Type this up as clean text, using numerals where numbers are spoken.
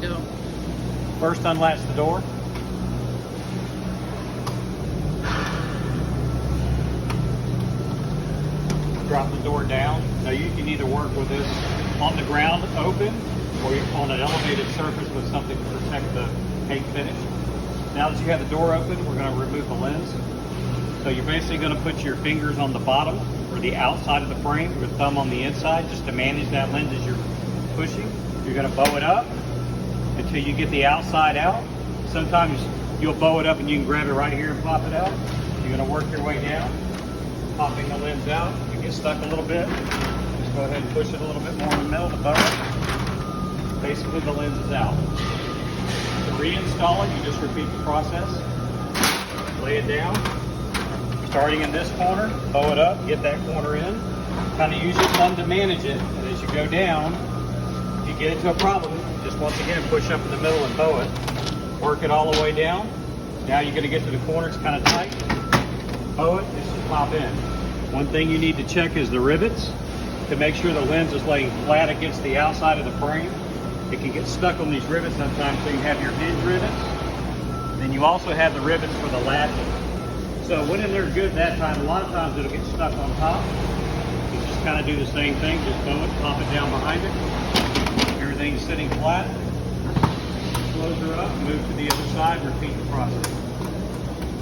go. First, unlatch the door. Drop the door down. Now you can either work with this on the ground open or on an elevated surface with something to protect the paint finish. Now that you have the door open, we're going to remove the lens. So you're basically going to put your fingers on the bottom or the outside of the frame, your thumb on the inside, just to manage that lens as you're pushing. You're going to bow it up until you get the outside out. Sometimes you'll bow it up and you can grab it right here and pop it out. You're going to work your way down, popping the lens out. If you get stuck a little bit, just go ahead and push it a little bit more in the middle to bow it. Basically, the lens is out. To reinstall it, you just repeat the process. Lay it down. Starting in this corner, bow it up, get that corner in. Kind of use your thumb to manage it. And as you go down, if you get into a problem, just once again push up in the middle and bow it. Work it all the way down. Now you're going to get to the corner, it's kind of tight. Bow it, just pop in. One thing you need to check is the rivets to make sure the lens is laying flat against the outside of the frame. It can get stuck on these rivets sometimes, so you have your hinge rivets. Then you also have the rivets for the latches. So when they're good that time, a lot of times it'll get stuck on top. You just kind of do the same thing, just bow it, pop it down behind it. Everything's sitting flat. Close her up, move to the other side, repeat the process.